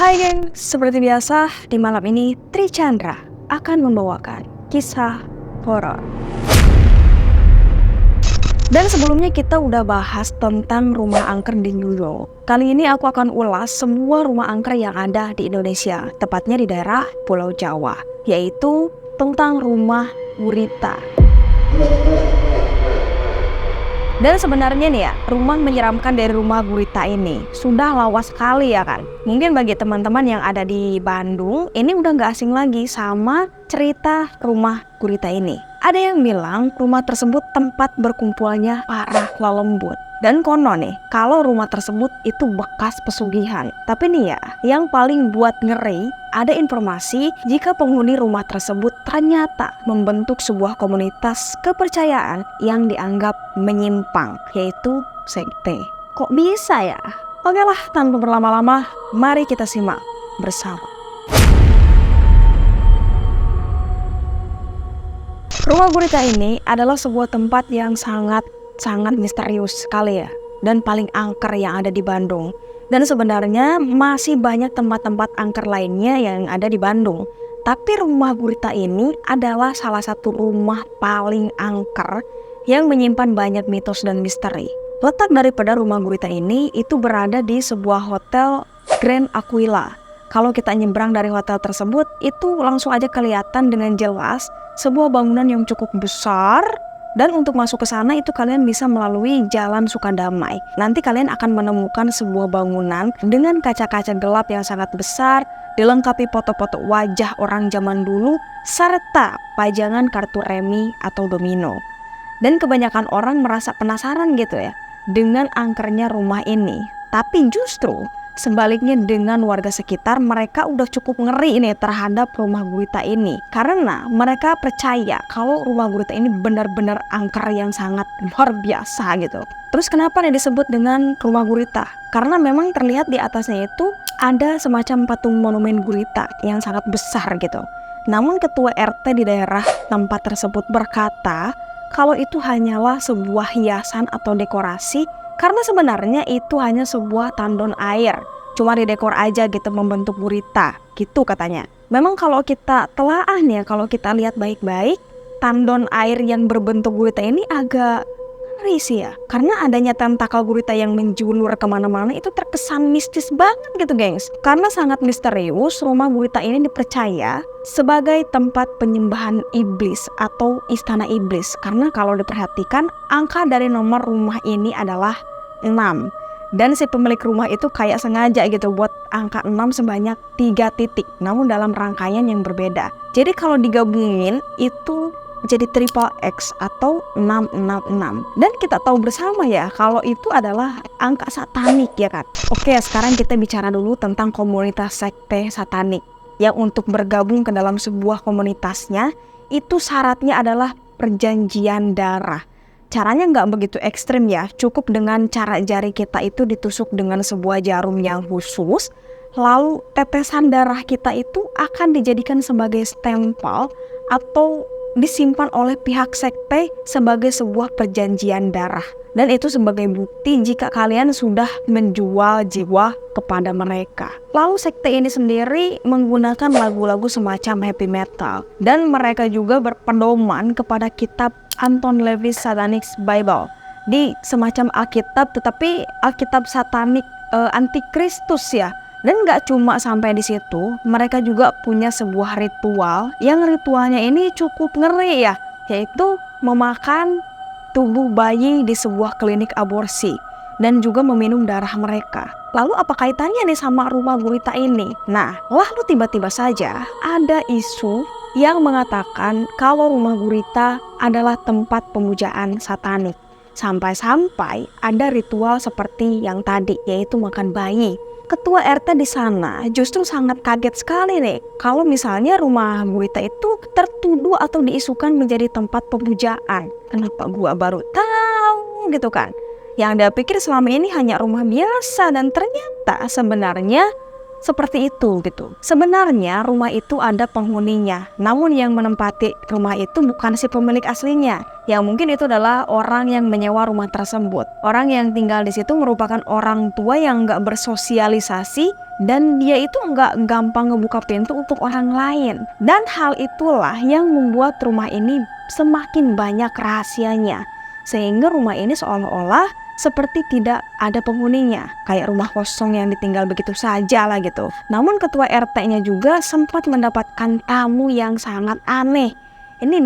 Hai geng, seperti biasa di malam ini Tri Chandra akan membawakan kisah horor. Dan sebelumnya kita udah bahas tentang rumah angker di New York. Kali ini aku akan ulas semua rumah angker yang ada di Indonesia, tepatnya di daerah Pulau Jawa, yaitu tentang rumah gurita. Dan sebenarnya nih ya, rumah menyeramkan dari rumah gurita ini sudah lawas sekali ya kan. Mungkin bagi teman-teman yang ada di Bandung, ini udah gak asing lagi sama cerita rumah gurita ini. Ada yang bilang rumah tersebut tempat berkumpulnya para lelembut. Dan konon nih, kalau rumah tersebut itu bekas pesugihan. Tapi nih ya, yang paling buat ngeri, ada informasi jika penghuni rumah tersebut ternyata membentuk sebuah komunitas kepercayaan yang dianggap menyimpang, yaitu sekte. Kok bisa ya? Oke lah, tanpa berlama-lama, mari kita simak bersama. Rumah gurita ini adalah sebuah tempat yang sangat misterius sekali ya, dan paling angker yang ada di Bandung. Dan sebenarnya masih banyak tempat-tempat angker lainnya yang ada di Bandung. Tapi rumah gurita ini adalah salah satu rumah paling angker yang menyimpan banyak mitos dan misteri. Letak daripada rumah gurita ini itu berada di sebuah hotel Grand Aquila. Kalau kita nyebrang dari hotel tersebut, itu langsung aja kelihatan dengan jelas sebuah bangunan yang cukup besar. Dan untuk masuk ke sana itu kalian bisa melalui Jalan Sukadamai. Nanti kalian akan menemukan sebuah bangunan dengan kaca-kaca gelap yang sangat besar, dilengkapi foto-foto wajah orang zaman dulu, serta pajangan kartu remi atau domino. Dan kebanyakan orang merasa penasaran gitu ya dengan angkernya rumah ini. Tapi justru sebaliknya dengan warga sekitar, mereka udah cukup ngeri nih terhadap rumah gurita ini. Karena mereka percaya kalau rumah gurita ini benar-benar angker yang sangat luar biasa gitu. Terus kenapa nih disebut dengan rumah gurita? Karena memang terlihat di atasnya itu ada semacam patung monumen gurita yang sangat besar gitu. Namun ketua RT di daerah tempat tersebut berkata kalau itu hanyalah sebuah hiasan atau dekorasi, karena sebenarnya itu hanya sebuah tandon air, cuma didekor aja gitu membentuk gurita, gitu katanya. Memang kalau kita telaah nih ya, kalau kita lihat baik-baik, tandon air yang berbentuk gurita ini agak ngeri sih ya. Karena adanya tentakel gurita yang menjulur kemana-mana itu terkesan mistis banget gitu gengs. Karena sangat misterius, rumah gurita ini dipercaya sebagai tempat penyembahan iblis atau istana iblis. Karena kalau diperhatikan, angka dari nomor rumah ini adalah 6. Dan si pemilik rumah itu kayak sengaja gitu buat angka 6 sebanyak 3 titik, namun dalam rangkaian yang berbeda. Jadi kalau digabungin itu jadi triple X atau 666. Dan kita tahu bersama ya kalau itu adalah angka satanik ya kan. Oke, sekarang kita bicara dulu tentang komunitas sekte satanik. Yang untuk bergabung ke dalam sebuah komunitasnya itu syaratnya adalah perjanjian darah. Caranya nggak begitu ekstrim ya, cukup dengan cara jari kita itu ditusuk dengan sebuah jarum yang khusus, lalu tetesan darah kita itu akan dijadikan sebagai stempel atau disimpan oleh pihak sekte sebagai sebuah perjanjian darah. Dan itu sebagai bukti jika kalian sudah menjual jiwa kepada mereka. Lalu sekte ini sendiri menggunakan lagu-lagu semacam heavy metal. Dan mereka juga berpedoman kepada kitab Anton LaVey's Satanic Bible. Di semacam Alkitab, tetapi Alkitab satanik antikristus ya. Dan gak cuma sampai di situ, mereka juga punya sebuah ritual yang ritualnya ini cukup ngeri ya, yaitu memakan tubuh bayi di sebuah klinik aborsi dan juga meminum darah mereka. Lalu apa kaitannya nih sama rumah gurita ini? Nah, lalu tiba-tiba saja ada isu yang mengatakan kalau rumah gurita adalah tempat pemujaan satanik. Sampai-sampai ada ritual seperti yang tadi, yaitu makan bayi. Ketua RT di sana justru sangat kaget sekali nih kalau misalnya rumah gurita itu tertuduh atau diisukan menjadi tempat pemujaan. Kenapa gua baru tahu gitu kan? Yang dia pikir selama ini hanya rumah biasa, dan ternyata sebenarnya seperti itu gitu. Sebenarnya rumah itu ada penghuninya, namun yang menempati rumah itu bukan si pemilik aslinya. Yang mungkin itu adalah orang yang menyewa rumah tersebut. Orang yang tinggal di situ merupakan orang tua yang nggak bersosialisasi dan dia itu nggak gampang ngebuka pintu untuk orang lain. Dan hal itulah yang membuat rumah ini semakin banyak rahasianya. Sehingga rumah ini seolah-olah seperti tidak ada penghuninya, kayak rumah kosong yang ditinggal begitu saja lah gitu. Namun ketua RT-nya juga sempat mendapatkan tamu yang sangat aneh. Ini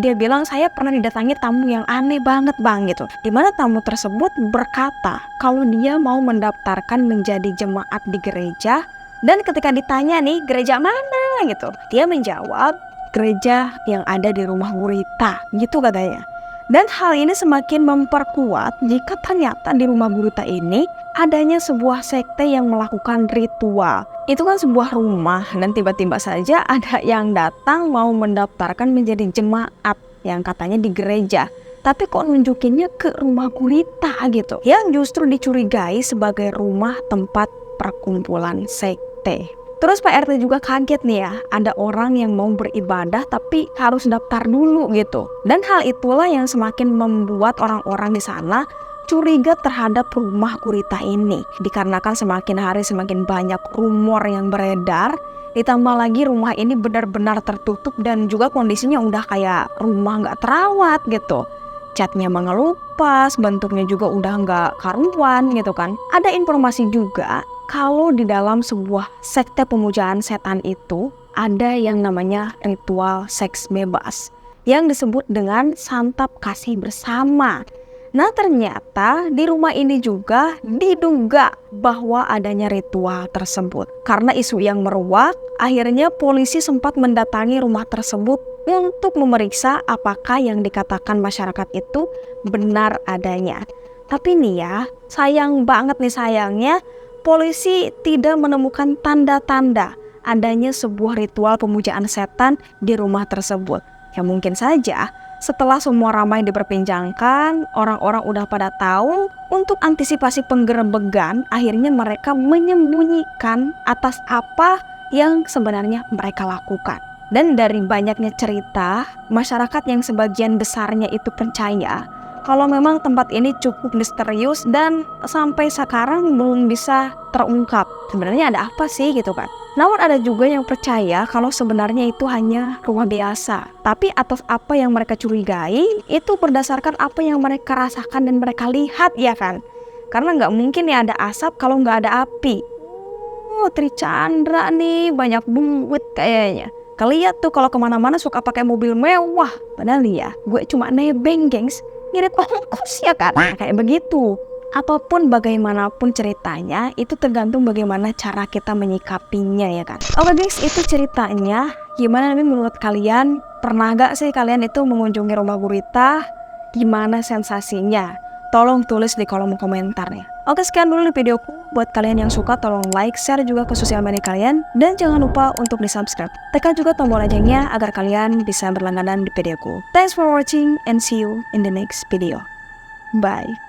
dia bilang, saya pernah didatangi tamu yang aneh banget bang gitu. Dimana tamu tersebut berkata kalau dia mau mendaftarkan menjadi jemaat di gereja. Dan ketika ditanya nih, gereja mana gitu, dia menjawab gereja yang ada di rumah gurita gitu katanya. Dan hal ini semakin memperkuat jika ternyata di rumah gurita ini adanya sebuah sekte yang melakukan ritual. Itu kan sebuah rumah dan tiba-tiba saja ada yang datang mau mendaftarkan menjadi jemaat yang katanya di gereja. Tapi kok nunjukinnya ke rumah gurita gitu. Yang justru dicurigai sebagai rumah tempat perkumpulan sekte. Terus Pak RT juga kaget nih ya, ada orang yang mau beribadah tapi harus daftar dulu gitu. Dan hal itulah yang semakin membuat orang-orang di sana curiga terhadap rumah gurita ini. Dikarenakan semakin hari semakin banyak rumor yang beredar, ditambah lagi rumah ini benar-benar tertutup dan juga kondisinya udah kayak rumah nggak terawat gitu. Catnya mengelupas, bentuknya juga udah nggak karuan gitu kan. Ada informasi juga kalau di dalam sebuah sekte pemujaan setan itu ada yang namanya ritual seks bebas yang disebut dengan santap kasih bersama. Nah ternyata di rumah ini juga diduga bahwa adanya ritual tersebut. Karena isu yang meruak, akhirnya polisi sempat mendatangi rumah tersebut untuk memeriksa apakah yang dikatakan masyarakat itu benar adanya. Tapi nih ya, sayang banget nih sayangnya, polisi tidak menemukan tanda-tanda adanya sebuah ritual pemujaan setan di rumah tersebut. Ya mungkin saja setelah semua ramai diperbincangkan, orang-orang udah pada tahu, untuk antisipasi penggerebegan, akhirnya mereka menyembunyikan atas apa yang sebenarnya mereka lakukan. Dan dari banyaknya cerita, masyarakat yang sebagian besarnya itu percaya kalau memang tempat ini cukup misterius dan sampai sekarang belum bisa terungkap. Sebenarnya ada apa sih gitu kan. Namun ada juga yang percaya kalau sebenarnya itu hanya rumah biasa. Tapi atas apa yang mereka curigai, itu berdasarkan apa yang mereka rasakan dan mereka lihat ya kan. Karena nggak mungkin ya ada asap kalau nggak ada api. Oh Trichandra nih banyak duit kayaknya. Kalian tuh kalau kemana-mana suka pakai mobil mewah. Padahal ya gue cuma nebeng gengs. Ngirit ongkos ya kan, kayak begitu. Apapun bagaimanapun ceritanya, itu tergantung bagaimana cara kita menyikapinya ya kan. Oke guys, itu ceritanya. Gimana nih menurut kalian? Pernah gak sih kalian itu mengunjungi rumah gurita? Gimana sensasinya? Tolong tulis di kolom komentar ya. Oke, sekian dulu di videoku. Buat kalian yang suka tolong like, share juga ke sosial media kalian. Dan jangan lupa untuk di subscribe. Tekan juga tombol loncengnya agar kalian bisa berlangganan di videoku. Thanks for watching and see you in the next video. Bye.